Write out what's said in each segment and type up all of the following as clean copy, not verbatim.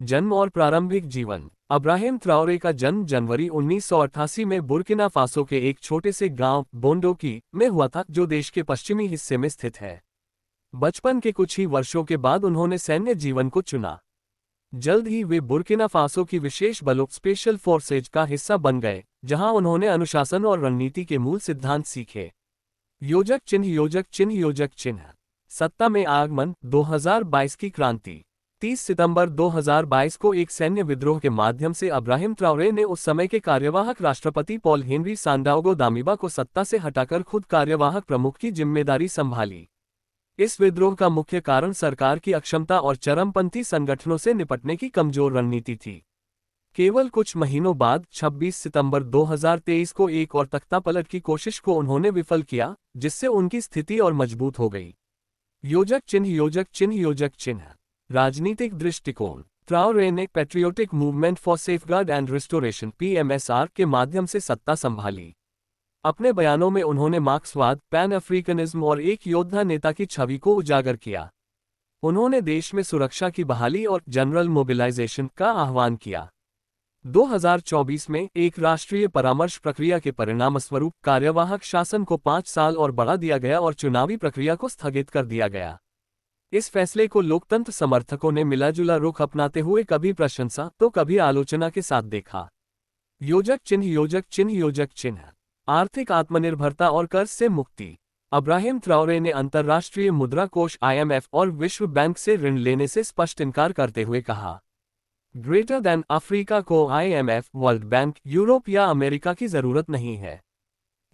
जन्म और प्रारंभिक जीवन। अब्राहिम ट्राओरे का जन्म जनवरी 1988 में बुर्किना फासो के एक छोटे से गांव बोंडोकी में हुआ था, जो देश के पश्चिमी हिस्से में स्थित है। बचपन के कुछ ही वर्षों के बाद उन्होंने सैन्य जीवन को चुना। जल्द ही वे बुर्किना फासो की विशेष बलों स्पेशल फोर्सेज का हिस्सा बन गए, जहां उन्होंने अनुशासन और रणनीति के मूल सिद्धांत सीखे। योजक चिन्ह योजक चिन्ह योजक चिन्ह। सत्ता में आगमन 2022 की क्रांति। 30 सितंबर 2022 को एक सैन्य विद्रोह के माध्यम से अब्राहिम ट्राओरे ने उस समय के कार्यवाहक राष्ट्रपति पॉल हेनरी सांडाओगो दामिबा को सत्ता से हटाकर खुद कार्यवाहक प्रमुख की जिम्मेदारी संभाली। इस विद्रोह का मुख्य कारण सरकार की अक्षमता और चरमपंथी संगठनों से निपटने की कमजोर रणनीति थी। केवल कुछ महीनों बाद 26 सितंबर 2023 को एक और तख्तापलट की कोशिश को उन्होंने विफल किया, जिससे उनकी स्थिति और मजबूत हो गई। योजक चिन्ह योजक चिन्ह योजक चिन्ह। राजनीतिक दृष्टिकोण। ट्राओरे ने patriotic movement for safeguard and restoration (PMSR) के माध्यम से सत्ता संभाली। अपने बयानों में उन्होंने मार्क्सवाद, पैन अफ्रीकनिज्म और एक योद्धा नेता की छवि को उजागर किया। उन्होंने देश में सुरक्षा की बहाली और जनरल मोबिलाइजेशन का आह्वान किया। 2024 में एक राष्ट्रीय परामर्श प्रक्रिया के परिणामस्वरूप कार्यवाहक शासन को 5 साल और बढ़ा दिया गया और चुनावी प्रक्रिया को स्थगित कर दिया गया। इस फैसले को लोकतंत्र समर्थकों ने मिलाजुला रुख अपनाते हुए कभी प्रशंसा तो कभी आलोचना के साथ देखा। योजक चिन्ह योजक चिन्ह योजक चिन्ह। आर्थिक आत्मनिर्भरता और कर्ज से मुक्ति। अब्राहिम ट्राओरे ने अंतर्राष्ट्रीय मुद्रा कोष IMF और विश्व बैंक से ऋण लेने से स्पष्ट इनकार करते हुए कहा, ग्रेटर देन अफ्रीका को IMF, वर्ल्ड बैंक, यूरोप या अमेरिका की जरूरत नहीं है।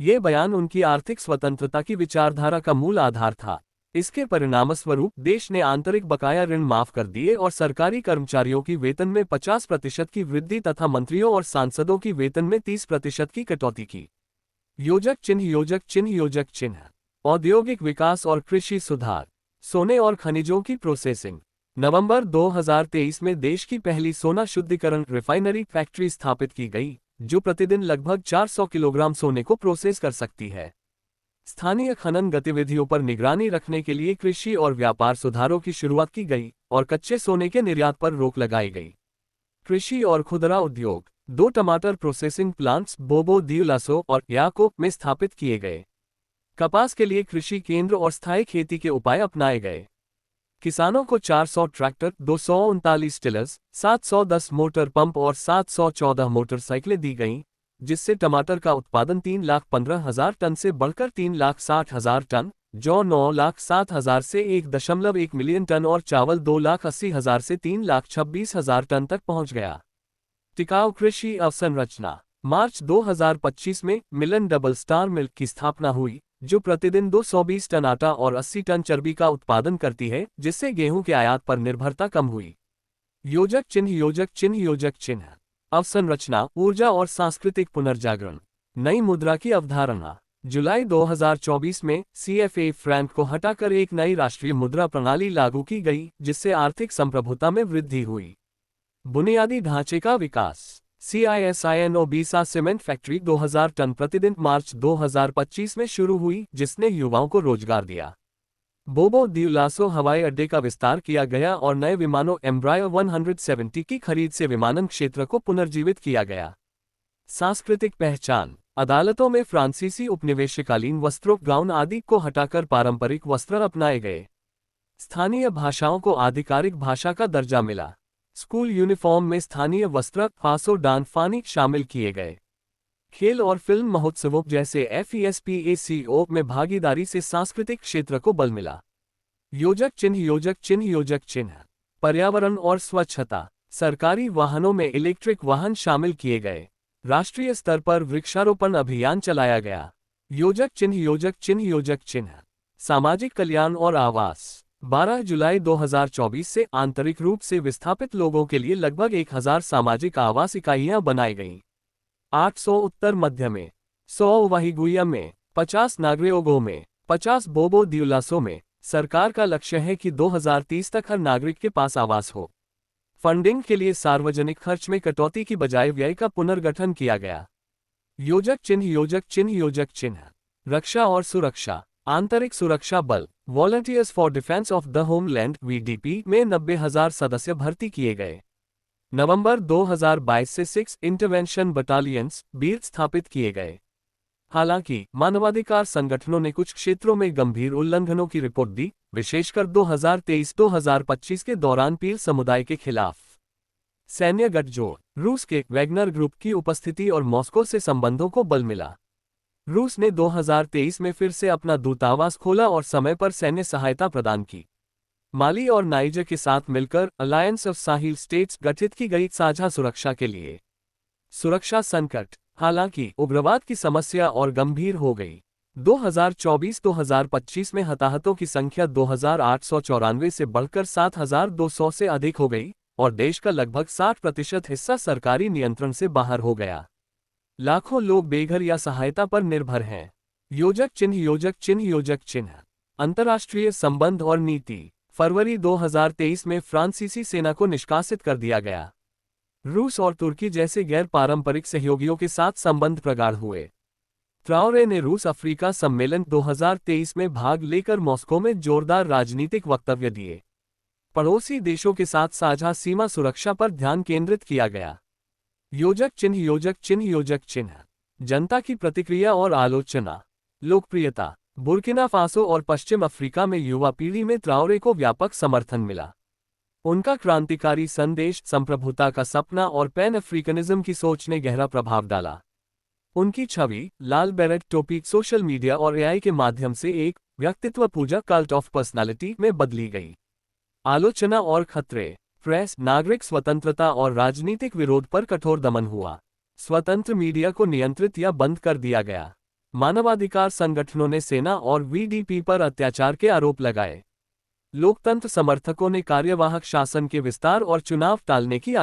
ये बयान उनकी आर्थिक स्वतंत्रता की विचारधारा का मूल आधार था। इसके परिणामस्वरूप देश ने आंतरिक बकाया ऋण माफ कर दिए और सरकारी कर्मचारियों की वेतन में 50% की वृद्धि तथा मंत्रियों और सांसदों की वेतन में 30% की कटौती की। योजक चिन्ह योजक चिन्ह योजक चिन्ह। औद्योगिक विकास और कृषि सुधार। सोने और खनिजों की प्रोसेसिंग। नवंबर 2023 में देश की पहली सोना शुद्धिकरण रिफाइनरी फैक्ट्री स्थापित की गई, जो प्रतिदिन लगभग 400 किलोग्राम सोने को प्रोसेस कर सकती है। स्थानीय खनन गतिविधियों पर निगरानी रखने के लिए कृषि और व्यापार सुधारों की शुरुआत की गई और कच्चे सोने के निर्यात पर रोक लगाई गई। कृषि और खुदरा उद्योग। 2 टमाटर प्रोसेसिंग प्लांट्स बोबो दियुलासो और याको में स्थापित किए गए। कपास के लिए कृषि केंद्र और स्थायी खेती के उपाय अपनाए गए। किसानों को 400 ट्रैक्टर, 239 टिलर्स, 710 मोटर पंप और 714 मोटरसाइकिलें दी गईं, जिससे टमाटर का उत्पादन 3,15,000 टन से बढ़कर 3,60,000 टन, जौ 9,07,000 से 1.1 मिलियन टन और चावल 2,80,000 से 3,26,000 टन तक पहुंच गया। टिकाऊ कृषि अवसंरचना। मार्च 2025 में मिलन डबल स्टार मिल्क की स्थापना हुई, जो प्रतिदिन 220 टन आटा और 80 टन चर्बी का उत्पादन करती है, जिससे गेहूं के आयात पर निर्भरता कम हुई। योजक चिन्ह योजक चिन्ह योजक चिन्ह। अवसंरचना, ऊर्जा और सांस्कृतिक पुनर्जागरण। नई मुद्रा की अवधारणा। जुलाई 2024 में CFA फ्रैंक को हटाकर एक नई राष्ट्रीय मुद्रा प्रणाली लागू की गई, जिससे आर्थिक संप्रभुता में वृद्धि हुई। बुनियादी ढांचे का विकास। CISINOBISA सीमेंट फैक्ट्री 2000 टन प्रतिदिन मार्च 2025 में शुरू हुई, जिसने युवाओं को रोजगार दिया। बोबो दियुलासो हवाई अड्डे का विस्तार किया गया और नए विमानों एम्ब्रायर 170 की खरीद से विमानन क्षेत्र को पुनर्जीवित किया गया। सांस्कृतिक पहचान। अदालतों में फ्रांसीसी उपनिवेशकालीन वस्त्रों, गाउन आदि को हटाकर पारंपरिक वस्त्र अपनाए गए। स्थानीय भाषाओं को आधिकारिक भाषा का दर्जा मिला। स्कूल यूनिफॉर्म में स्थानीय वस्त्र फासो डान फानी शामिल किए गए। खेल और फिल्म महोत्सवों जैसे FESPACO में भागीदारी से सांस्कृतिक क्षेत्र को बल मिला। योजक चिन्ह योजक चिन्ह योजक चिन्ह। पर्यावरण और स्वच्छता। सरकारी वाहनों में इलेक्ट्रिक वाहन शामिल किए गए। राष्ट्रीय स्तर पर वृक्षारोपण अभियान चलाया गया। योजक चिन्ह योजक चिन्ह योजक चिन्ह। सामाजिक कल्याण और आवास। 12 जुलाई 2024 से आंतरिक रूप से विस्थापित लोगों के लिए लगभग 1000 सामाजिक आवास इकाइयां बनाई गईं। 800 उत्तर मध्य में, 100 वाहिगुया में, 50 नागरियोगो में, 50 बोबो दियुलासो में। सरकार का लक्ष्य है कि 2030 तक हर नागरिक के पास आवास हो। फंडिंग के लिए सार्वजनिक खर्च में कटौती की बजाय व्यय का पुनर्गठन किया गया। योजक चिन्ह योजक चिन्ह योजक चिन्ह। रक्षा और सुरक्षा। आंतरिक सुरक्षा बल volunteers for defence of the homeland VDP में 90,000 सदस्य भर्ती किए गए। नवंबर 2022 से 6 इंटरवेंशन बटालियंस बीर स्थापित किए गए। हालांकि मानवाधिकार संगठनों ने कुछ क्षेत्रों में गंभीर उल्लंघनों की रिपोर्ट दी, विशेषकर 2023-2025 के दौरान पीर समुदाय के खिलाफ। सैन्य गठजोड़, रूस के वैगनर ग्रुप की उपस्थिति और मॉस्को से संबंधों को बल मिला। रूस ने 2023 में फिर से अपना दूतावास खोला और समय पर सैन्य सहायता प्रदान की। माली और नाइजर के साथ मिलकर अलायंस ऑफ साहिल स्टेट्स गठित की गई साझा सुरक्षा के लिए। सुरक्षा संकट, हालांकि उग्रवाद की समस्या और गंभीर हो गई। 2024-2025 में हताहतों की संख्या 2894 से बढ़कर 7200 से अधिक हो गई और देश का लगभग 60% हिस्सा सरकारी नियंत्रण से बाहर हो गया। लाखों लोग बेघर या सहायता पर निर्भर हैं। योजक चिन्ह योजक चिन्ह योजक चिन्ह। अंतर्राष्ट्रीय संबंध और नीति। फरवरी 2023 में फ्रांसीसी सेना को निष्कासित कर दिया गया। रूस और तुर्की जैसे गैर पारंपरिक सहयोगियों के साथ संबंध प्रगाढ़ हुए। ट्राओरे ने रूस अफ्रीका सम्मेलन 2023 में भाग लेकर मॉस्को में जोरदार राजनीतिक वक्तव्य दिए। पड़ोसी देशों के साथ साझा सीमा सुरक्षा पर ध्यान केंद्रित किया गया। योजक चिन्ह योजक चिन्ह योजक चिन्ह। जनता की प्रतिक्रिया और आलोचना। लोकप्रियता। बुर्किना फासो और पश्चिम अफ्रीका में युवा पीढ़ी में ट्राओरे को व्यापक समर्थन मिला। उनका क्रांतिकारी संदेश, संप्रभुता का सपना और पैन अफ्रीकनिज्म की सोच ने गहरा प्रभाव डाला। उनकी छवि, लाल बेरेट टोपी, सोशल मीडिया और एआई के माध्यम से एक व्यक्तित्व पूजा कल्ट ऑफ पर्सनालिटी में बदली गई। आलोचना और खतरे। प्रेस, नागरिक स्वतंत्रता और राजनीतिक विरोध पर कठोर दमन हुआ। स्वतंत्र मीडिया को नियंत्रित या बंद कर दिया गया। मानवाधिकार संगठनों ने सेना और वीडीपी पर अत्याचार के आरोप लगाए। लोकतंत्र समर्थकों ने कार्यवाहक शासन के विस्तार और चुनाव टालने की